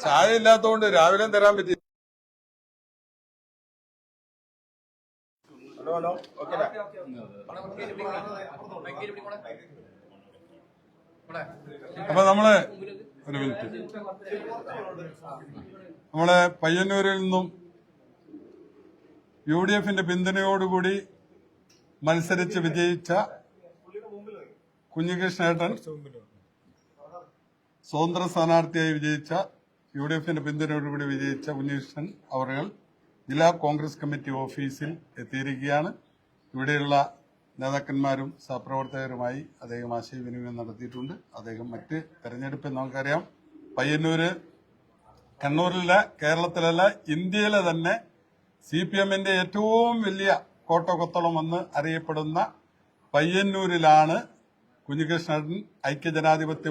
ചായ ഇല്ലാത്തതുകൊണ്ട് രാവിലെ തരാൻ പറ്റി. അപ്പൊ നമ്മള് ഒരു മിനിറ്റ്, നമ്മളെ പയ്യന്നൂരിൽ നിന്നും UDFന്റെ പിന്തുണയോടുകൂടി മത്സരിച്ച് വിജയിച്ച കുഞ്ഞികൃഷ്ണേട്ടൻ, സ്വതന്ത്ര സ്ഥാനാർത്ഥിയായി വിജയിച്ച UDFന്റെ പിന്തുണയോടുകൂടി വിജയിച്ച കുഞ്ഞികൃഷ്ണൻ അവർ ജില്ലാ കോൺഗ്രസ് കമ്മിറ്റി ഓഫീസിൽ എത്തിയിരിക്കുകയാണ്. ഇവിടെയുള്ള നേതാക്കന്മാരും സഹപ്രവർത്തകരുമായി അദ്ദേഹം ആശയവിനിമയം നടത്തിയിട്ടുണ്ട്. അദ്ദേഹം മറ്റ് തെരഞ്ഞെടുപ്പിൽ നമുക്കറിയാം, പയ്യന്നൂര് കണ്ണൂരിലെ, കേരളത്തിലല്ല ഇന്ത്യയിലെ തന്നെ CPMന്റെ ഏറ്റവും വലിയ കോട്ടകൊത്തളം എന്ന് അറിയപ്പെടുന്ന പയ്യന്നൂരിലാണ് കുഞ്ഞികൃഷ്ണൻ ഐക്യജനാധിപത്യ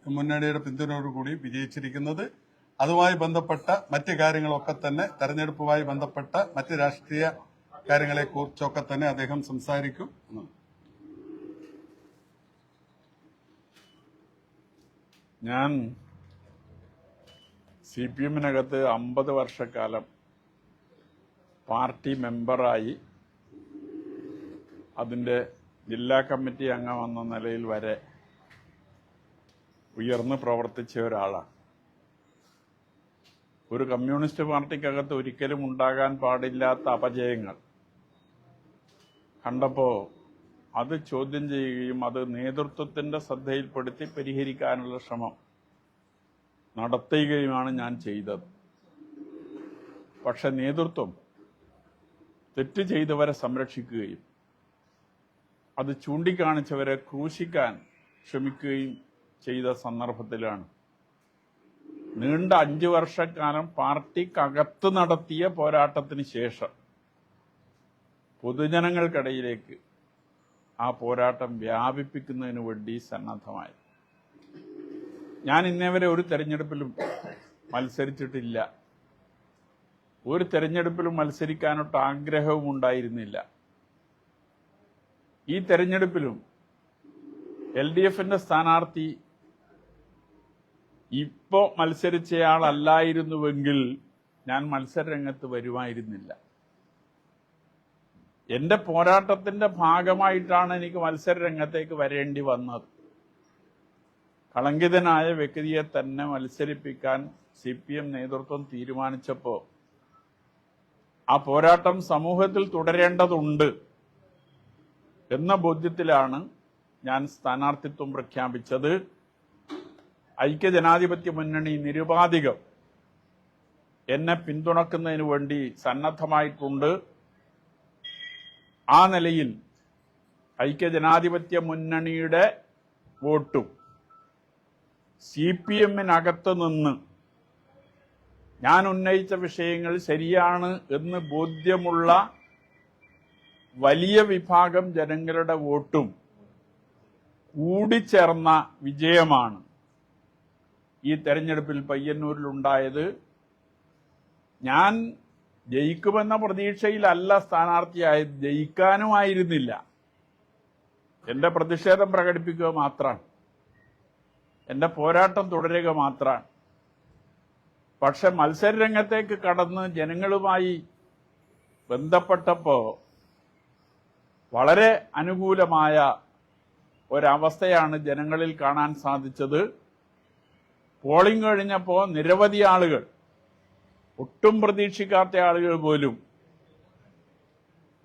മുന്നണിയുടെ പിന്തുണയോടുകൂടി വിജയിച്ചിരിക്കുന്നത്. അതുമായി ബന്ധപ്പെട്ട മറ്റ് കാര്യങ്ങളൊക്കെ തന്നെ, തെരഞ്ഞെടുപ്പുമായി ബന്ധപ്പെട്ട മറ്റ് രാഷ്ട്രീയ കാര്യങ്ങളെ കുറിച്ചൊക്കെ തന്നെ അദ്ദേഹം സംസാരിക്കും. ഞാൻ CPMനകത്ത് 50 വർഷക്കാലം പാർട്ടി മെമ്പറായി അതിന്റെ ജില്ലാ കമ്മിറ്റി അംഗമെന്ന നിലയിൽ വരെ ഉയർന്ന് പ്രവർത്തിച്ച ഒരാളാണ്. ഒരു കമ്മ്യൂണിസ്റ്റ് പാർട്ടിക്കകത്ത് ഒരിക്കലും ഉണ്ടാകാൻ പാടില്ലാത്ത അപജയങ്ങൾ കണ്ടപ്പോ അത് ചോദ്യം ചെയ്യുകയും അത് നേതൃത്വത്തിന്റെ ശ്രദ്ധയിൽപ്പെടുത്തി പരിഹരിക്കാനുള്ള ശ്രമം നടത്തുകയുമാണ് ഞാൻ ചെയ്തത്. പക്ഷെ നേതൃത്വം തെറ്റ് ചെയ്തവരെ സംരക്ഷിക്കുകയും അത് ചൂണ്ടിക്കാണിച്ചവരെ ക്രൂശിക്കാൻ ശ്രമിക്കുകയും ചെയ്ത സന്ദർഭത്തിലാണ് നീണ്ട 5 വർഷക്കാലം പാർട്ടിക്കകത്ത് നടത്തിയ പോരാട്ടത്തിന് ശേഷം പൊതുജനങ്ങൾക്കിടയിലേക്ക് ആ പോരാട്ടം വ്യാപിപ്പിക്കുന്നതിന് വേണ്ടി സന്നദ്ധമായി. ഞാൻ ഇന്നേവരെ ഒരു തെരഞ്ഞെടുപ്പിലും മത്സരിച്ചിട്ടില്ല. ഒരു തെരഞ്ഞെടുപ്പിലും മത്സരിക്കാനൊട്ട് ആഗ്രഹവും ഉണ്ടായിരുന്നില്ല. ഈ തെരഞ്ഞെടുപ്പിലും LDFന്റെ സ്ഥാനാർത്ഥി ഇപ്പോ മത്സരിച്ചയാളല്ലായിരുന്നുവെങ്കിൽ ഞാൻ മത്സരരംഗത്ത് വരുമായിരുന്നില്ല. എന്റെ പോരാട്ടത്തിന്റെ ഭാഗമായിട്ടാണ് എനിക്ക് മത്സരരംഗത്തേക്ക് വരേണ്ടി വന്നത്. കളങ്കിതനായ വ്യക്തിയെ തന്നെ മത്സരിപ്പിക്കാൻ CPM നേതൃത്വം തീരുമാനിച്ചപ്പോൾ ആ പോരാട്ടം സമൂഹത്തിൽ തുടരേണ്ടതുണ്ട് എന്ന ബോധ്യത്തിലാണ് ഞാൻ സ്ഥാനാർത്ഥിത്വം പ്രഖ്യാപിച്ചത്. ഐക്യജനാധിപത്യ മുന്നണി നിരുപാധികം എന്നെ പിന്തുണക്കുന്നതിന് വേണ്ടി സന്നദ്ധമായിട്ടുണ്ട്. ആ നിലയിൽ ഐക്യജനാധിപത്യ മുന്നണിയുടെ വോട്ടും CPMനകത്ത് നിന്ന് ഞാൻ ഉന്നയിച്ച വിഷയങ്ങൾ ശരിയാണ് എന്ന് ബോധ്യമുള്ള വലിയ വിഭാഗം ജനങ്ങളുടെ വോട്ടും കൂടിച്ചേർന്ന വിജയമാണ് ഈ തെരഞ്ഞെടുപ്പിൽ പയ്യന്നൂരിലുണ്ടായത്. ഞാൻ ജയിക്കുമെന്ന പ്രതീക്ഷയിലല്ല സ്ഥാനാർത്ഥിയായത്, ജയിക്കാനുമായിരുന്നില്ല. എന്റെ പ്രതിഷേധം പ്രകടിപ്പിക്കുക മാത്രമാണ്, എന്റെ പോരാട്ടം തുടരുക മാത്രമാണ്. പക്ഷെ മത്സരരംഗത്തേക്ക് കടന്ന് ജനങ്ങളുമായി ബന്ധപ്പെട്ടപ്പോ വളരെ അനുകൂലമായ ഒരവസ്ഥയാണ് ജനങ്ങളിൽ കാണാൻ സാധിച്ചത്. പോളിംഗ് കഴിഞ്ഞപ്പോൾ നിരവധി ആളുകൾ, ഒട്ടും പ്രതീക്ഷിക്കാത്ത ആളുകൾ പോലും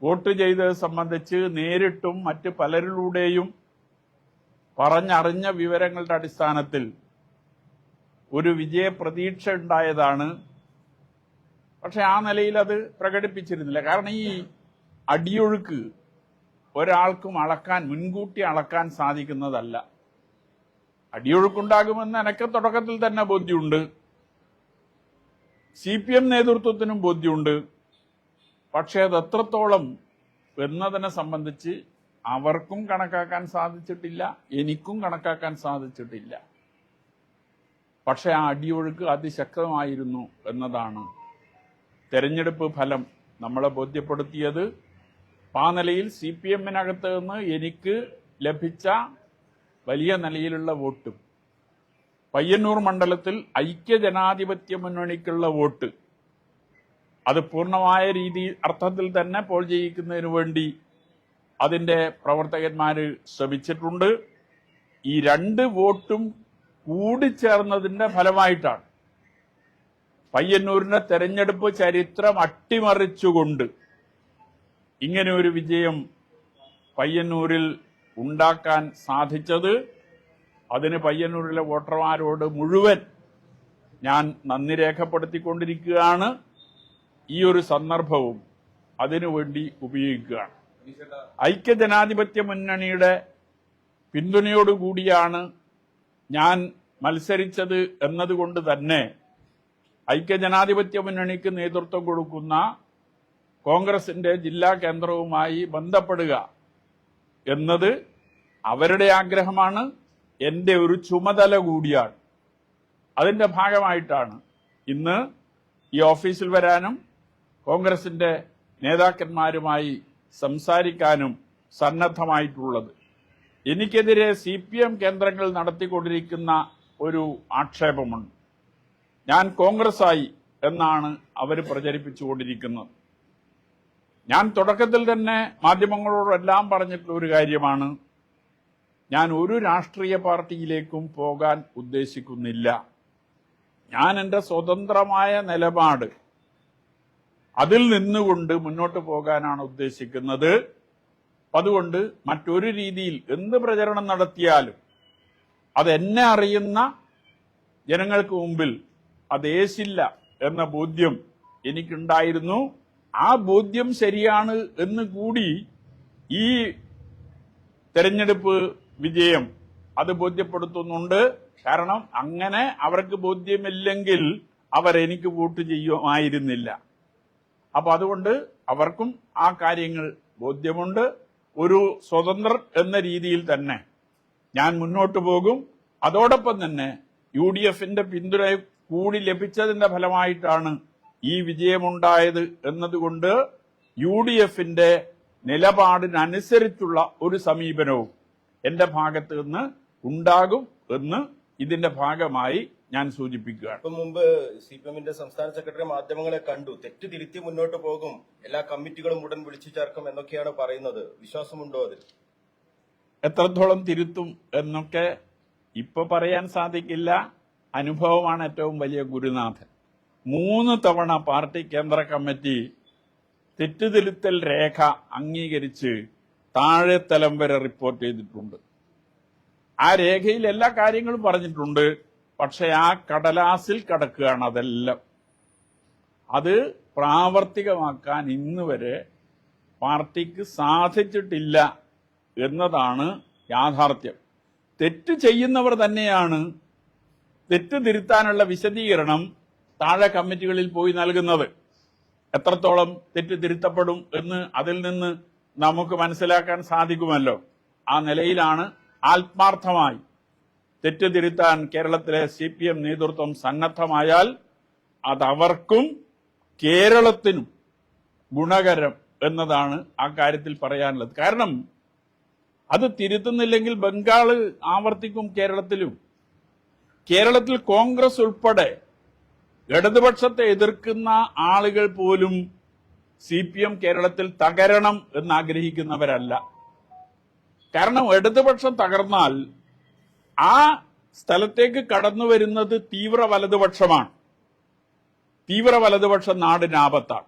വോട്ട് ചെയ്തത് സംബന്ധിച്ച് നേരിട്ടും മറ്റ് പലരിലൂടെയും പറഞ്ഞറിഞ്ഞ വിവരങ്ങളുടെ അടിസ്ഥാനത്തിൽ ഒരു വിജയപ്രതീക്ഷ ഉണ്ടായതാണ്. പക്ഷെ ആ നിലയിൽ അത് പ്രകടിപ്പിച്ചിരുന്നില്ല. കാരണം ഈ അടിയൊഴുക്ക് ഒരാൾക്കും മുൻകൂട്ടി അളക്കാൻ സാധിക്കുന്നതല്ല. അടിയൊഴുക്കുണ്ടാകുമെന്ന് എനിക്ക് തുടക്കത്തിൽ തന്നെ ബോധ്യമുണ്ട്, CPM നേതൃത്വത്തിനും ബോധ്യമുണ്ട്. പക്ഷെ അത് എത്രത്തോളം എന്നതിനെ സംബന്ധിച്ച് അവർക്കും കണക്കാക്കാൻ സാധിച്ചിട്ടില്ല, എനിക്കും കണക്കാക്കാൻ സാധിച്ചിട്ടില്ല. പക്ഷെ ആ അടിയൊഴുക്ക് അതിശക്തമായിരുന്നു എന്നതാണ് തെരഞ്ഞെടുപ്പ് ഫലം നമ്മളെ ബോധ്യപ്പെടുത്തിയത്. ആ നിലയിൽ CPMനകത്ത് നിന്ന് എനിക്ക് ലഭിച്ച വലിയ നിലയിലുള്ള വോട്ടും പയ്യന്നൂർ മണ്ഡലത്തിൽ ഐക്യജനാധിപത്യ മുന്നണിക്കുള്ള വോട്ട് അത് പൂർണ്ണമായ അർത്ഥത്തിൽ തന്നെ പോൾ ചെയ്യിക്കുന്നതിന് വേണ്ടി അതിന്റെ പ്രവർത്തകന്മാര് ശ്രമിച്ചിട്ടുണ്ട്. ഈ 2 വോട്ടും കൂടിച്ചേർന്നതിന്റെ ഫലമായിട്ടാണ് പയ്യന്നൂരിന്റെ തെരഞ്ഞെടുപ്പ് ചരിത്രം അട്ടിമറിച്ചുകൊണ്ട് ഇങ്ങനെ ഒരു വിജയം പയ്യന്നൂരിൽ ഉണ്ടാക്കാൻ സാധിച്ചത്. അതിന് പയ്യന്നൂരിലെ വോട്ടർമാരോട് മുഴുവൻ ഞാൻ നന്ദി രേഖപ്പെടുത്തിക്കൊണ്ടിരിക്കുകയാണ്. ഈ ഒരു സന്ദർഭവും അതിനുവേണ്ടി ഉപയോഗിക്കുകയാണ്. ഐക്യജനാധിപത്യ മുന്നണിയുടെ പിന്തുണയോടുകൂടിയാണ് ഞാൻ മത്സരിച്ചത് എന്നതുകൊണ്ട് തന്നെ ഐക്യജനാധിപത്യ മുന്നണിക്ക് നേതൃത്വം കൊടുക്കുന്ന കോൺഗ്രസിന്റെ ജില്ലാ കേന്ദ്രവുമായി ബന്ധപ്പെടുക എന്നത് അവരുടെ ആഗ്രഹമാണ്, എന്റെ ഒരു ചുമതല കൂടിയാണ്. അതിന്റെ ഭാഗമായിട്ടാണ് ഇന്ന് ഈ ഓഫീസിൽ വരാനും കോൺഗ്രസിന്റെ നേതാക്കന്മാരുമായി സംസാരിക്കാനും സന്നദ്ധമായിട്ടുള്ളത്. എനിക്കെതിരെ CPM കേന്ദ്രങ്ങൾ നടത്തിക്കൊണ്ടിരിക്കുന്ന ഒരു ആക്ഷേപമുണ്ട്. ഞാൻ കോൺഗ്രസ്സായി എന്നാണ് അവർ പ്രചരിപ്പിച്ചുകൊണ്ടിരിക്കുന്നത്. ഞാൻ തുടക്കത്തിൽ തന്നെ മാധ്യമങ്ങളോടെല്ലാം പറഞ്ഞിട്ടുള്ള ഒരു കാര്യമാണ്, ഞാൻ ഒരു രാഷ്ട്രീയ പാർട്ടിയിലേക്കും പോകാൻ ഉദ്ദേശിക്കുന്നില്ല. ഞാൻ എൻ്റെ സ്വതന്ത്രമായ നിലപാട് അതിൽ നിന്നുകൊണ്ട് മുന്നോട്ട് പോകാനാണ് ഉദ്ദേശിക്കുന്നത്. അതുകൊണ്ട് മറ്റൊരു രീതിയിൽ എന്ത് പ്രചരണം നടത്തിയാലും അത് എന്നെ അറിയുന്ന ജനങ്ങൾക്ക് മുമ്പിൽ അത് ഏശില്ല എന്ന ബോധ്യം എനിക്കുണ്ടായിരുന്നു. ആ ബോധ്യം ശരിയാണ് എന്ന് കൂടി ഈ തെരഞ്ഞെടുപ്പ് വിജയം അത് ബോധ്യപ്പെടുത്തുന്നുണ്ട്. കാരണം അങ്ങനെ അവർക്ക് ബോധ്യമില്ലെങ്കിൽ അവരെനിക്ക് വോട്ട് ചെയ്യുമായിരുന്നില്ല. അപ്പൊ അതുകൊണ്ട് അവർക്കും ആ കാര്യങ്ങൾ ബോധ്യമുണ്ട്. ഒരു സ്വതന്ത്രർ എന്ന രീതിയിൽ തന്നെ ഞാൻ മുന്നോട്ട് പോകും. അതോടൊപ്പം തന്നെ UDFന്റെ പിന്തുണ കൂടി ലഭിച്ചതിന്റെ ഫലമായിട്ടാണ് ഈ വിജയമുണ്ടായത് എന്നതുകൊണ്ട് UDFന്റെ നിലപാടിനനുസരിച്ചുള്ള ഒരു സമീപനവും എന്റെ ഭാഗത്ത് നിന്ന് ഉണ്ടാകും എന്ന് ഇതിന്റെ ഭാഗമായി ഞാൻ സൂചിപ്പിക്കുകയാണ്. ഇപ്പം മുമ്പ് CPMന്റെ സംസ്ഥാന സെക്രട്ടറി മാധ്യമങ്ങളെ കണ്ടു, തെറ്റ് തിരുത്തി മുന്നോട്ട് പോകും, എല്ലാ കമ്മിറ്റികളും ഉടൻ വിളിച്ചു ചേർക്കും എന്നൊക്കെയാണ് പറയുന്നത്. വിശ്വാസമുണ്ടോ അതിൽ? എത്രത്തോളം തിരുത്തും എന്നൊക്കെ ഇപ്പൊ പറയാൻ സാധിക്കില്ല. അനുഭവമാണ് ഏറ്റവും വലിയ ഗുരുനാഥൻ. 3 തവണ പാർട്ടി കേന്ദ്ര കമ്മിറ്റി തെറ്റുതിരുത്തൽ രേഖ അംഗീകരിച്ച് താഴെ തലം വരെ റിപ്പോർട്ട് ചെയ്തിട്ടുണ്ട്. ആ രേഖയിൽ എല്ലാ കാര്യങ്ങളും പറഞ്ഞിട്ടുണ്ട്. പക്ഷെ ആ കടലാസിൽ കിടക്കുകയാണ് അതെല്ലാം. അത് പ്രാവർത്തികമാക്കാൻ ഇന്ന് വരെ പാർട്ടിക്ക് സാധിച്ചിട്ടില്ല എന്നതാണ് യാഥാർത്ഥ്യം. തെറ്റ് ചെയ്യുന്നവർ തന്നെയാണ് തെറ്റ് തിരുത്താനുള്ള വിശദീകരണം താഴെ കമ്മിറ്റികളിൽ പോയി നൽകുന്നത്. എത്രത്തോളം തെറ്റ് തിരുത്തപ്പെടും എന്ന് അതിൽ നിന്ന് നമുക്ക് മനസ്സിലാക്കാൻ സാധിക്കുമല്ലോ. ആ നിലയിലാണ് ആത്മാർത്ഥമായി തെറ്റ് തിരുത്താൻ കേരളത്തിലെ CPM നേതൃത്വം സന്നദ്ധമായാൽ അതവർക്കും കേരളത്തിനും ഗുണകരം എന്നതാണ് ആ കാര്യത്തിൽ പറയാനുള്ളത്. കാരണം അത് തിരുത്തുന്നില്ലെങ്കിൽ ബംഗാള് ആവർത്തിക്കും കേരളത്തിലും. കേരളത്തിൽ കോൺഗ്രസ് ഉൾപ്പെടെ ഇടതുപക്ഷത്തെ എതിർക്കുന്ന ആളുകൾ പോലും CPM കേരളത്തിൽ തകരണം എന്നാഗ്രഹിക്കുന്നവരല്ല. കാരണം ഇടതുപക്ഷം തകർന്നാൽ ആ സ്ഥലത്തേക്ക് കടന്നു വരുന്നത് തീവ്ര വലതുപക്ഷമാണ്. തീവ്ര വലതുപക്ഷം നാടിനാപത്താണ്.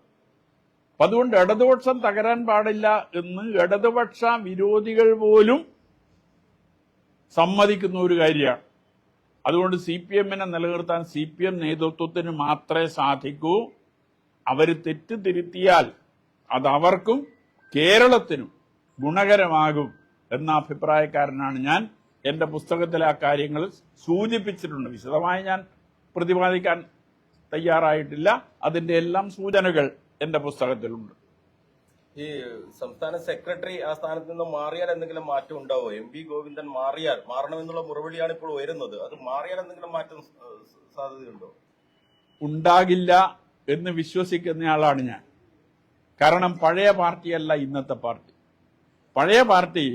അപ്പൊ അതുകൊണ്ട് ഇടതുപക്ഷം തകരാൻ പാടില്ല എന്ന് ഇടതുപക്ഷ വിരോധികൾ പോലും സമ്മതിക്കുന്ന ഒരു കാര്യമാണ്. അതുകൊണ്ട് CPMനെ നിലനിർത്താൻ CPM നേതൃത്വത്തിന് മാത്രമേ സാധിക്കൂ. അവർ തെറ്റ് തിരുത്തിയാൽ അത് അവർക്കും കേരളത്തിനും ഗുണകരമാകും എന്ന അഭിപ്രായക്കാരനാണ് ഞാൻ. എന്റെ പുസ്തകത്തിൽ ആ കാര്യങ്ങൾ സൂചിപ്പിച്ചിട്ടുണ്ട്. വിശദമായി ഞാൻ പ്രതിപാദിക്കാൻ തയ്യാറായിട്ടില്ല. അതിന്റെ എല്ലാം സൂചനകൾ എന്റെ പുസ്തകത്തിലുണ്ട്. ഈ സംസ്ഥാന സെക്രട്ടറി ആ സ്ഥാനത്ത് നിന്ന് മാറിയാൽ എന്തെങ്കിലും മാറ്റം ഉണ്ടാവോ? MV ഗോവിന്ദൻ മാറണമെന്നുള്ള മുറവിളിയാണ് ഇപ്പോൾ ഉയരുന്നത്. അത് മാറിയാൽ എന്തെങ്കിലും മാറ്റം സാധ്യതയുണ്ടോ? ഉണ്ടാകില്ല എന്ന് വിശ്വസിക്കുന്നയാളാണ് ഞാൻ. കാരണം പഴയ പാർട്ടിയല്ല ഇന്നത്തെ പാർട്ടി. പഴയ പാർട്ടി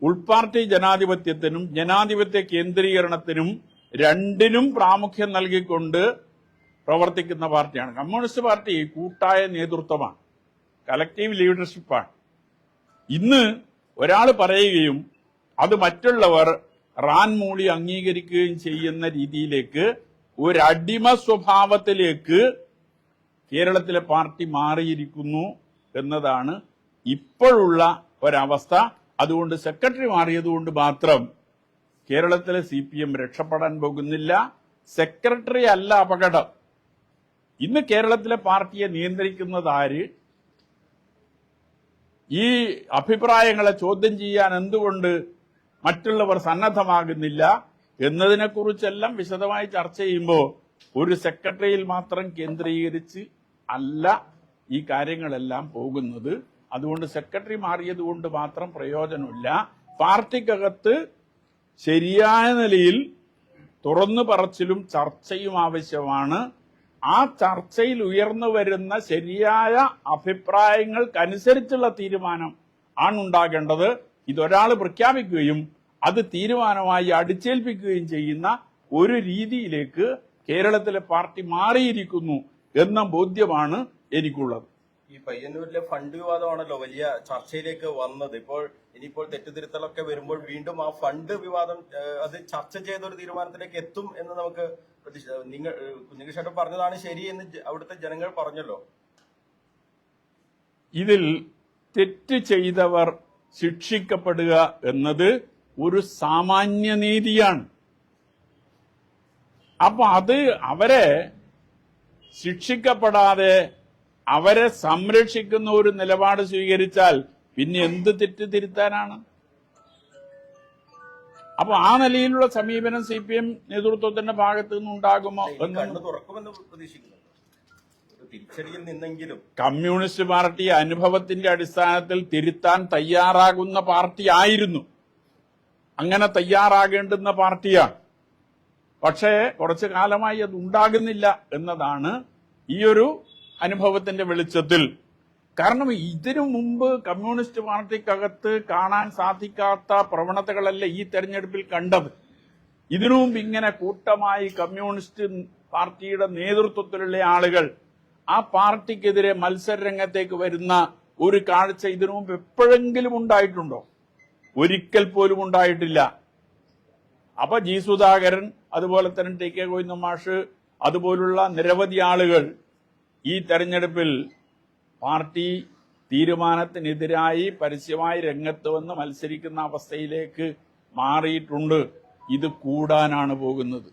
ഉൾപാർട്ടി ജനാധിപത്യത്തിനും ജനാധിപത്യ കേന്ദ്രീകരണത്തിനും രണ്ടിനും പ്രാമുഖ്യം നൽകിക്കൊണ്ട് പ്രവർത്തിക്കുന്ന പാർട്ടിയാണ്. കമ്മ്യൂണിസ്റ്റ് പാർട്ടി കൂട്ടായ നേതൃത്വമാണ്, കലക്റ്റീവ് ലീഡർഷിപ്പാണ്. ഇന്ന് ഒരാൾ പറയുകയും അത് മറ്റുള്ളവർ റാൻ മൂളി അംഗീകരിക്കുകയും ചെയ്യുന്ന രീതിയിലേക്ക് ഒരടിമ സ്വഭാവത്തിലേക്ക് കേരളത്തിലെ പാർട്ടി മാറിയിരിക്കുന്നു എന്നതാണ് ഇപ്പോഴുള്ള ഒരവസ്ഥ. അതുകൊണ്ട് സെക്രട്ടറി മാറിയതുകൊണ്ട് മാത്രം കേരളത്തിലെ CPM രക്ഷപ്പെടാൻ പോകുന്നില്ല. സെക്രട്ടറി അല്ല അപകടം. ഇന്ന് കേരളത്തിലെ പാർട്ടിയെ നിയന്ത്രിക്കുന്നത് ആര്? ഈ അഭിപ്രായങ്ങളെ ചോദ്യം ചെയ്യാൻ എന്തുകൊണ്ട് മറ്റുള്ളവർ സന്നദ്ധമാകുന്നില്ല എന്നതിനെക്കുറിച്ചെല്ലാം വിശദമായി ചർച്ച ചെയ്യുമ്പോൾ ഒരു സെക്രട്ടറിയിൽ മാത്രം കേന്ദ്രീകരിച്ച് അല്ല ഈ കാര്യങ്ങളെല്ലാം പോകുന്നത്. അതുകൊണ്ട് സെക്രട്ടറി മാറിയത് കൊണ്ട് മാത്രം പ്രയോജനമില്ല. പാർട്ടിക്കകത്ത് ശരിയായ നിലയിൽ തുറന്നു പറച്ചിലും ചർച്ചയും ആവശ്യമാണ്. ആ ചർച്ചയിൽ ഉയർന്നു വരുന്ന ശരിയായ അഭിപ്രായങ്ങൾക്കനുസരിച്ചുള്ള തീരുമാനം ആണ് ഉണ്ടാകേണ്ടത്. ഇതൊരാൾ പ്രഖ്യാപിക്കുകയും അത് തീരുമാനമായി അടിച്ചേൽപ്പിക്കുകയും ചെയ്യുന്ന ഒരു രീതിയിലേക്ക് കേരളത്തിലെ പാർട്ടി മാറിയിരിക്കുന്നു എന്ന ബോധ്യമാണ് എനിക്കുള്ളത്. ഈ പയ്യന്നൂരിലെ ഫണ്ട് വിവാദമാണല്ലോ വലിയ ചർച്ചയിലേക്ക് വന്നത്. ഇനിയിപ്പോൾ തെറ്റുതിരുത്തലൊക്കെ വരുമ്പോൾ വീണ്ടും ആ ഫണ്ട് വിവാദം അത് ചർച്ച ചെയ്ത ഒരു തീരുമാനത്തിലേക്ക് എത്തും എന്ന് നമുക്ക് കുഞ്ഞികൃഷ്ണൻ പറഞ്ഞതാണ് ശരി എന്ന് അവിടുത്തെ ജനങ്ങൾ പറഞ്ഞല്ലോ. ഇതിൽ തെറ്റ് ചെയ്തവർ ശിക്ഷിക്കപ്പെടുക എന്നത് ഒരു സാമാന്യ നീതിയാണ്. അപ്പൊ അത് അവരെ ശിക്ഷിക്കപ്പെടാതെ അവരെ സംരക്ഷിക്കുന്ന ഒരു നിലപാട് സ്വീകരിച്ചാൽ പിന്നെ എന്ത് തെറ്റ് തിരുത്താനാണ്? അപ്പൊ ആ നിലയിലുള്ള സമീപനം CPM നേതൃത്വത്തിന്റെ ഭാഗത്തു നിന്നുണ്ടാകുമോ എന്ന് തിരിച്ചടിയിൽ നിന്നെങ്കിലും കമ്മ്യൂണിസ്റ്റ് പാർട്ടി അനുഭവത്തിന്റെ അടിസ്ഥാനത്തിൽ തിരുത്താൻ തയ്യാറാകുന്ന പാർട്ടി ആയിരുന്നു, അങ്ങനെ തയ്യാറാകേണ്ടുന്ന പാർട്ടിയാണ്. പക്ഷേ കുറച്ചു കാലമായി അത് ഉണ്ടാകുന്നില്ല എന്നതാണ് ഈ ഒരു അനുഭവത്തിന്റെ വെളിച്ചത്തിൽ. കാരണം ഇതിനു മുമ്പ് കമ്മ്യൂണിസ്റ്റ് പാർട്ടിക്കകത്ത് കാണാൻ സാധിക്കാത്ത പ്രവണതകളല്ല ഈ തെരഞ്ഞെടുപ്പിൽ കണ്ടത്. ഇതിനു മുമ്പ് ഇങ്ങനെ കൂട്ടമായി കമ്മ്യൂണിസ്റ്റ് പാർട്ടിയുടെ നേതൃത്വത്തിലുള്ള ആളുകൾ ആ പാർട്ടിക്കെതിരെ മത്സരരംഗത്തേക്ക് വരുന്ന ഒരു കാഴ്ച ഇതിനു മുമ്പ് എപ്പോഴെങ്കിലും ഉണ്ടായിട്ടുണ്ടോ? ഒരിക്കൽ പോലും ഉണ്ടായിട്ടില്ല. അപ്പൊ G. സുധാകരൻ, അതുപോലെ തന്നെ TK ഗോവിന്ദൻ മാഷ്, അതുപോലുള്ള നിരവധി ആളുകൾ ഈ തെരഞ്ഞെടുപ്പിൽ പാർട്ടി തീരുമാനത്തിനെതിരായി പരസ്യമായി രംഗത്ത് വന്ന് മത്സരിക്കുന്ന അവസ്ഥയിലേക്ക് മാറിയിട്ടുണ്ട്. ഇത് കൂടാനാണ് പോകുന്നത്.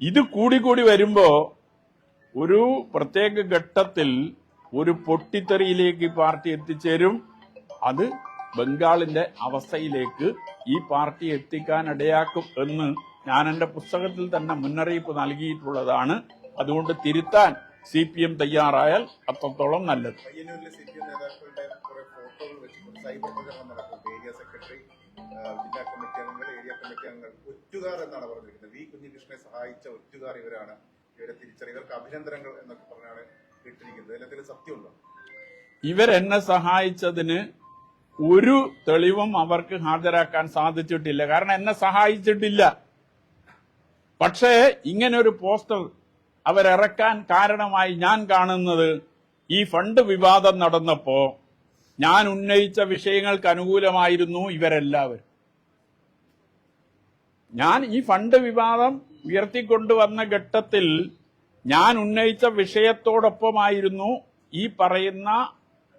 ഇത് കൂടിക്കൂടി വരുമ്പോ ഒരു പ്രത്യേക ഘട്ടത്തിൽ ഒരു പൊട്ടിത്തെറിയിലേക്ക് പാർട്ടി എത്തിച്ചേരും. അത് ബംഗാളിന്റെ അവസ്ഥയിലേക്ക് ഈ പാർട്ടി എത്തിക്കാൻ ഇടയാക്കും എന്ന് ഞാൻ എന്റെ പുസ്തകത്തിൽ തന്നെ മുന്നറിയിപ്പ് നൽകിയിട്ടുള്ളതാണ്. അതുകൊണ്ട് തിരുത്താൻ CPM തയ്യാറായാൽ അത്രത്തോളം നല്ലത്. പയ്യന്നൂരിലെ CPM നേതാക്കളുടെ കുറെ ഫോട്ടോകൾ വെച്ചിട്ടുണ്ട്. സൈബർ പ്രചരണം നടക്കും. ഏരിയ സെക്രട്ടറി, ജില്ലാ കമ്മിറ്റി അംഗങ്ങൾ, ഏരിയ കമ്മിറ്റി അംഗങ്ങൾ ഒറ്റുകാർ എന്നാണ് പറഞ്ഞിരിക്കുന്നത്. V. കുഞ്ഞികൃഷ്ണനെ സഹായിച്ച ഒറ്റുകാർ ഇവരാണ്, ഇവരെ തിരിച്ചറിയവർക്ക് അഭിനന്ദനങ്ങൾ എന്നൊക്കെ പറഞ്ഞാണ് ഇട്ടിരിക്കുന്നത്. ഇതിൽ സത്യമുണ്ടോ? ഇവരെന്നെ സഹായിച്ചതിന് ഒരു തെളിവും അവർക്ക് ഹാജരാക്കാൻ സാധിച്ചിട്ടില്ല. കാരണം എന്നെ സഹായിച്ചിട്ടില്ല. പക്ഷേ ഇങ്ങനെ ഒരു പോസ്റ്റർ അവരിറക്കാൻ കാരണമായി ഞാൻ കാണുന്നത് ഈ ഫണ്ട് വിവാദം നടന്നപ്പോ ഞാൻ ഉന്നയിച്ച വിഷയങ്ങൾക്ക് അനുകൂലമായിരുന്നു ഇവരെല്ലാവരും. ഞാൻ ഈ ഫണ്ട് വിവാദം ഉയർത്തിക്കൊണ്ടുവന്ന ഘട്ടത്തിൽ ഞാൻ ഉന്നയിച്ച വിഷയത്തോടൊപ്പമായിരുന്നു ഈ പറയുന്ന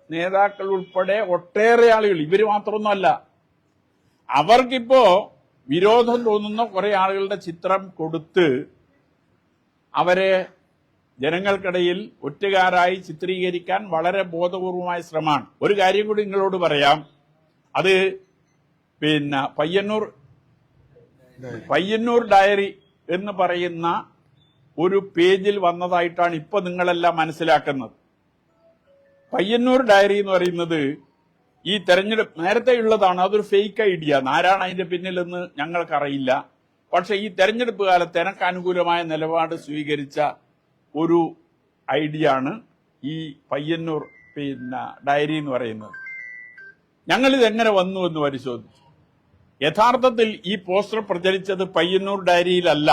നേതാക്കൾ ഉൾപ്പെടെ ഒട്ടേറെ ആളുകൾ. ഇവര് മാത്രമൊന്നുമല്ല. അവർക്കിപ്പോ വിരോധം തോന്നുന്ന കുറെ ആളുകളുടെ ചിത്രം കൊടുത്ത് അവരെ ജനങ്ങൾക്കിടയിൽ ഒറ്റുകാരായി ചിത്രീകരിക്കാൻ വളരെ ബോധപൂർവമായ ശ്രമമാണ്. ഒരു കാര്യം കൂടി നിങ്ങളോട് പറയാം. അത് പയ്യന്നൂർ ഡയറി എന്ന് പറയുന്ന ഒരു പേജിൽ വന്നതായിട്ടാണ് ഇപ്പൊ നിങ്ങളെല്ലാം മനസ്സിലാക്കുന്നത്. പയ്യന്നൂർ ഡയറി എന്ന് പറയുന്നത് ഈ തെരഞ്ഞെടുപ്പ് നേരത്തെ ഉള്ളതാണ്. അതൊരു ഫേക്ക് ഐഡിയ. ആരാണ് അതിന്റെ പിന്നിലെന്ന് ഞങ്ങൾക്കറിയില്ല. പക്ഷെ ഈ തെരഞ്ഞെടുപ്പ് കാലത്ത് എനിക്ക് അനുകൂലമായ നിലപാട് സ്വീകരിച്ച ഒരു ഐഡിയ ആണ് ഈ പയ്യന്നൂർ ഡയറി എന്ന് പറയുന്നത്. ഞങ്ങളിത് എങ്ങനെ വന്നു എന്ന് പരിശോധിച്ചു. യഥാർത്ഥത്തിൽ ഈ പോസ്റ്റർ പ്രചരിച്ചത് പയ്യന്നൂർ ഡയറിയിലല്ല.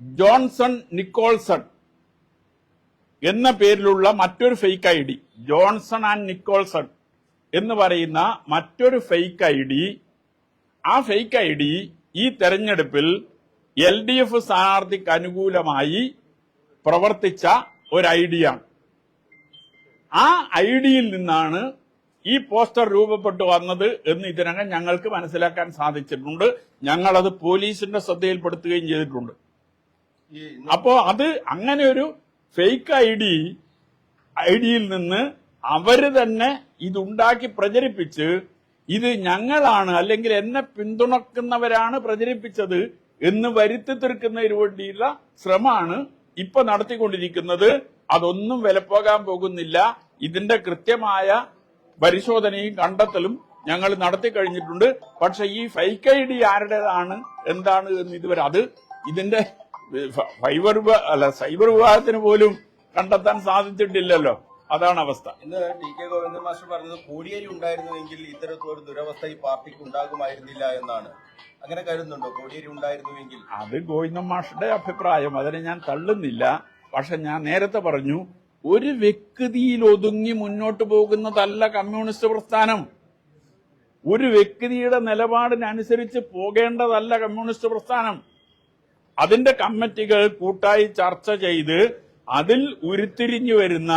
ജോൺസൺ നിക്കോൾസൺ എന്ന പേരിലുള്ള മറ്റൊരു fake I D, Johnson and Nicholson എന്ന് പറയുന്ന മറ്റൊരു ഫേക്ക് ഐ ഡി, ആ ഫേക്ക് ഐ ഡി ഈ തെരഞ്ഞെടുപ്പിൽ LDF സ്ഥാനാർത്ഥിക്ക് അനുകൂലമായി പ്രവർത്തിച്ച ഒരു ഐഡിയാണ്. ആ ഐഡിയിൽ നിന്നാണ് ഈ പോസ്റ്റർ രൂപപ്പെട്ടു വന്നത് എന്ന് ഇതിനകം ഞങ്ങൾക്ക് മനസ്സിലാക്കാൻ സാധിച്ചിട്ടുണ്ട്. ഞങ്ങളത് പോലീസിന്റെ ശ്രദ്ധയിൽപ്പെടുത്തുകയും ചെയ്തിട്ടുണ്ട്. അപ്പോ അത് അങ്ങനെ ഒരു ഫേക്ക് ഐഡിയിൽ നിന്ന് അവര് തന്നെ ഇതുണ്ടാക്കി പ്രചരിപ്പിച്ച് ഇത് ഞങ്ങളാണ് അല്ലെങ്കിൽ എന്നെ പിന്തുണക്കുന്നവരാണ് പ്രചരിപ്പിച്ചത് എന്ന് വരുത്തി തീർക്കുന്നതിന് വേണ്ടിയുള്ള ശ്രമമാണ് ഇപ്പൊ നടത്തിക്കൊണ്ടിരിക്കുന്നത്. അതൊന്നും വിലപ്പോകാൻ പോകുന്നില്ല. ഇതിന്റെ കൃത്യമായ പരിശോധനയും കണ്ടെത്തലും ഞങ്ങൾ നടത്തി കഴിഞ്ഞിട്ടുണ്ട്. പക്ഷെ ഈ ഫേക്ക് ഐ ഡി ആരുടേതാണ് എന്താണ് എന്ന് ഇതുവരെ അത് ഇതിന്റെ സൈബർ വിഭാഗത്തിന് പോലും കണ്ടെത്താൻ സാധിച്ചിട്ടില്ലല്ലോ. അതാണ് അവസ്ഥ. ഇന്ന് ടി.കെ. ഗോവിന്ദൻ മാസ്റ്റർ പറഞ്ഞത് കോടിയേരി ഉണ്ടായിരുന്നുവെങ്കിൽ ഇത്തരത്തിലൊരു ദുരവസ്ഥ ഈ പാർട്ടിക്ക് ഉണ്ടാകുമായിരുന്നില്ല എന്നാണ്. അങ്ങനെ കരുതുന്നുണ്ടോ? കോടിയേരി ഉണ്ടായിരുന്നുവെങ്കിൽ? അത് ഗോവിന്ദൻ മാസ്റ്ററുടെ അഭിപ്രായം, അതിനെ ഞാൻ തള്ളുന്നില്ല. പക്ഷെ ഞാൻ നേരത്തെ പറഞ്ഞു, ഒരു വ്യക്തിയിൽ ഒതുങ്ങി മുന്നോട്ട് പോകുന്നതല്ല കമ്മ്യൂണിസ്റ്റ് പ്രസ്ഥാനം. ഒരു വ്യക്തിയുടെ നിലപാടിനനുസരിച്ച് പോകേണ്ടതല്ല കമ്മ്യൂണിസ്റ്റ് പ്രസ്ഥാനം. അതിന്റെ കമ്മിറ്റികൾ കൂട്ടായി ചർച്ച ചെയ്ത് അതിൽ ഉരുത്തിരിഞ്ഞു വരുന്ന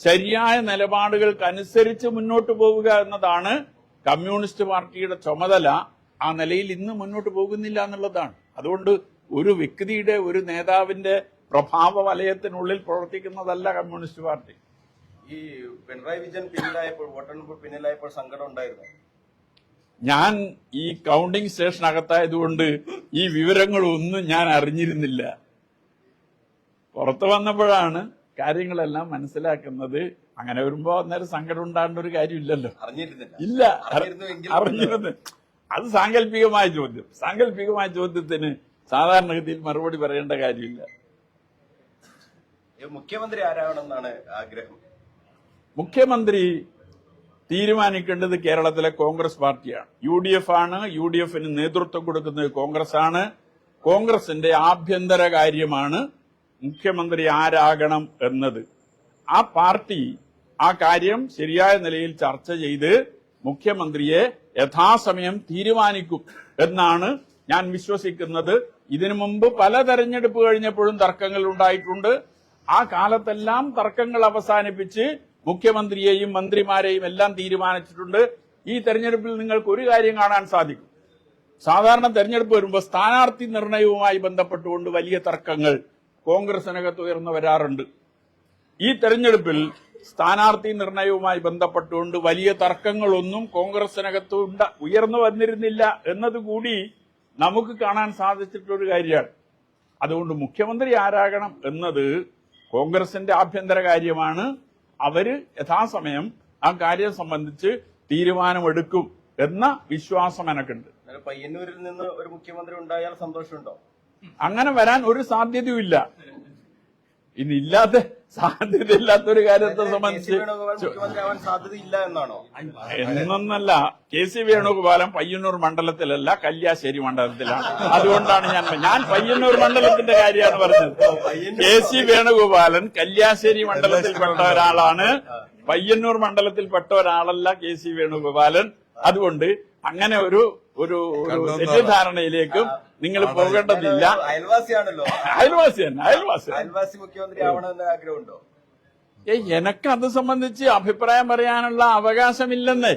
ശരിയായ നിലപാടുകൾക്കനുസരിച്ച് മുന്നോട്ട് പോവുക എന്നതാണ് കമ്മ്യൂണിസ്റ്റ് പാർട്ടിയുടെ ചുമതല. ആ നിലയിൽ ഇന്ന് മുന്നോട്ട് പോകുന്നില്ല എന്നുള്ളതാണ്. അതുകൊണ്ട് ഒരു വ്യക്തിയുടെ ഒരു നേതാവിന്റെ പ്രഭാവ വലയത്തിനുള്ളിൽ പ്രവർത്തിക്കുന്നതല്ല കമ്മ്യൂണിസ്റ്റ് പാർട്ടി. ഈ പിണറായി വിജയൻ പിന്നിലായപ്പോൾ, വോട്ടെടുപ്പ് പിന്നിലായപ്പോൾ സങ്കടം ഉണ്ടായിരുന്നു? ഞാൻ ഈ കൗണ്ടിംഗ് സ്റ്റേഷനകത്തായതുകൊണ്ട് ഈ വിവരങ്ങളൊന്നും ഞാൻ അറിഞ്ഞിരുന്നില്ല. പുറത്തു വന്നപ്പോഴാണ് കാര്യങ്ങളെല്ലാം മനസ്സിലാക്കുന്നത്. അങ്ങനെ വരുമ്പോ അന്നേരം സങ്കടം ഉണ്ടാകേണ്ട ഒരു കാര്യമില്ലല്ലോ. ഇല്ല, അറിഞ്ഞിരുന്നു. അത് സാങ്കല്പികമായ ചോദ്യം. സാങ്കല്പികമായ ചോദ്യത്തിന് സാധാരണഗതിയിൽ മറുപടി പറയേണ്ട കാര്യമില്ല. മുഖ്യമന്ത്രി ആരാണെന്നാണ് ആഗ്രഹം? മുഖ്യമന്ത്രി തീരുമാനിക്കേണ്ടത് കേരളത്തിലെ കോൺഗ്രസ് പാർട്ടിയാണ്. UDF ആണ്. UDFന് നേതൃത്വം കൊടുക്കുന്നത് കോൺഗ്രസ് ആണ്. കോൺഗ്രസിന്റെ ആഭ്യന്തര കാര്യമാണ് മുഖ്യമന്ത്രി ആരാകണം എന്നത്. ആ പാർട്ടി ആ കാര്യം ശരിയായ നിലയിൽ ചർച്ച ചെയ്ത് മുഖ്യമന്ത്രിയെ യഥാസമയം തീരുമാനിക്കും എന്നാണ് ഞാൻ വിശ്വസിക്കുന്നത്. ഇതിനു മുമ്പ് പല തെരഞ്ഞെടുപ്പ് കഴിഞ്ഞപ്പോഴും തർക്കങ്ങൾ ഉണ്ടായിട്ടുണ്ട്. ആ കാലത്തെല്ലാം തർക്കങ്ങൾ അവസാനിപ്പിച്ച് മുഖ്യമന്ത്രിയെയും മന്ത്രിമാരെയും എല്ലാം തീരുമാനിച്ചിട്ടുണ്ട്. ഈ തെരഞ്ഞെടുപ്പിൽ നിങ്ങൾക്ക് ഒരു കാര്യം കാണാൻ സാധിക്കും. സാധാരണ തെരഞ്ഞെടുപ്പ് വരുമ്പോൾ സ്ഥാനാർത്ഥി നിർണയവുമായി ബന്ധപ്പെട്ടുകൊണ്ട് വലിയ തർക്കങ്ങൾ കോൺഗ്രസിനകത്ത് ഉയർന്നു വരാറുണ്ട്. ഈ തെരഞ്ഞെടുപ്പിൽ സ്ഥാനാർത്ഥി നിർണയവുമായി ബന്ധപ്പെട്ടുകൊണ്ട് വലിയ തർക്കങ്ങളൊന്നും കോൺഗ്രസിനകത്ത് ഉയർന്നു വന്നിരുന്നില്ല എന്നതുകൂടി നമുക്ക് കാണാൻ സാധിച്ചിട്ടൊരു കാര്യമാണ്. അതുകൊണ്ട് മുഖ്യമന്ത്രി ആരാകണം എന്നത് കോൺഗ്രസിന്റെ ആഭ്യന്തര കാര്യമാണ്. അവര് യഥാസമയം ആ കാര്യം സംബന്ധിച്ച് തീരുമാനമെടുക്കും എന്ന വിശ്വാസം എനിക്കുണ്ട്. പയ്യന്നൂരിൽ നിന്ന് ഒരു മുഖ്യമന്ത്രി ഉണ്ടായാൽ സന്തോഷമുണ്ടോ? അങ്ങനെ വരാൻ ഒരു സാധ്യതയുമില്ല. ഇനി സാധ്യതയില്ലാത്തൊരു കാര്യത്തെ സംബന്ധിച്ച് സാധ്യതയില്ല എന്നാണോ? എന്നൊന്നല്ല. KC വേണുഗോപാലൻ പയ്യന്നൂർ മണ്ഡലത്തിലല്ല, കല്യാശ്ശേരി മണ്ഡലത്തിലാണ്. അതുകൊണ്ടാണ് ഞാൻ പയ്യന്നൂർ മണ്ഡലത്തിന്റെ കാര്യമാണ് പറഞ്ഞത്. KC വേണുഗോപാലൻ കല്യാശ്ശേരി മണ്ഡലത്തിൽപ്പെട്ട ഒരാളാണ്. പയ്യന്നൂർ മണ്ഡലത്തിൽപ്പെട്ട ഒരാളല്ല KC വേണുഗോപാലൻ. അതുകൊണ്ട് അങ്ങനെ ഒരു തെറ്റിദ്ധാരണയിലേക്കും നിങ്ങൾ പോകേണ്ടതില്ല. അയൽവാസിയാണല്ലോ. അയൽവാസി മുഖ്യമന്ത്രി ആവണമെന്ന് ആഗ്രഹമുണ്ടോ? എനിക്ക് അത് സംബന്ധിച്ച് അഭിപ്രായം പറയാനുള്ള അവകാശമില്ലെന്നേ.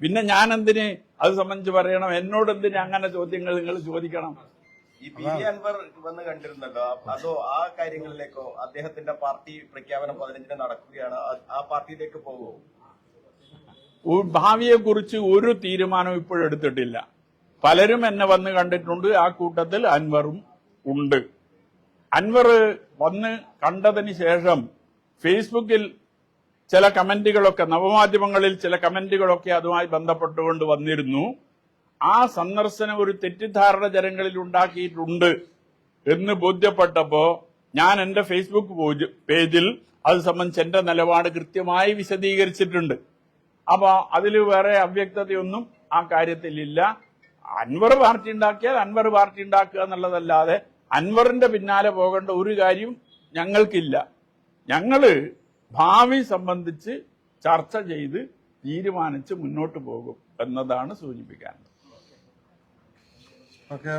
പിന്നെ ഞാൻ എന്തിന് അത് സംബന്ധിച്ച് പറയണം? എന്നോട് എന്തിന് അങ്ങനെ ചോദ്യങ്ങൾ നിങ്ങൾ ചോദിക്കണം? ഈ PV അൻവർ വന്ന് കണ്ടിരുന്നല്ലോ, അതോ ആ കാര്യങ്ങളിലേക്കോ? അദ്ദേഹത്തിന്റെ പാർട്ടി പ്രഖ്യാപനം 15-ന് നടക്കുകയാണ്. ആ പാർട്ടിയിലേക്ക് പോകുമോ? ഭാവിയെക്കുറിച്ച് ഒരു തീരുമാനവും ഇപ്പോഴും എടുത്തിട്ടില്ല. പലരും എന്നെ വന്ന് കണ്ടിട്ടുണ്ട്. ആ കൂട്ടത്തിൽ അൻവറും ഉണ്ട്. അൻവർ വന്ന് കണ്ടതിന് ശേഷം ഫേസ്ബുക്കിൽ ചില കമന്റുകളൊക്കെ, നവമാധ്യമങ്ങളിൽ ചില കമന്റുകളൊക്കെ അതുമായി ബന്ധപ്പെട്ടുകൊണ്ട് വന്നിരുന്നു. ആ സന്ദർശനം ഒരു തെറ്റിദ്ധാരണ ജനങ്ങളിൽ ഉണ്ടാക്കിയിട്ടുണ്ട് എന്ന് ബോധ്യപ്പെട്ടപ്പോ ഞാൻ എന്റെ ഫേസ്ബുക്ക് പേജിൽ അത് സംബന്ധിച്ച് എന്റെ നിലപാട് കൃത്യമായി വിശദീകരിച്ചിട്ടുണ്ട്. അപ്പൊ അതിൽ വേറെ അവ്യക്തതയൊന്നും ആ കാര്യത്തിലില്ല. അൻവർ പാർട്ടി ഉണ്ടാക്കിയാൽ അൻവർ പാർട്ടി ഉണ്ടാക്കുക എന്നുള്ളതല്ലാതെ അൻവറിന്റെ പിന്നാലെ പോകേണ്ട ഒരു കാര്യം ഞങ്ങൾക്കില്ല. ഞങ്ങള് ഭാവി സംബന്ധിച്ച് ചർച്ച ചെയ്ത് തീരുമാനിച്ച് മുന്നോട്ട് പോകും എന്നതാണ് സൂചിപ്പിക്കാൻ. ഓക്കെ.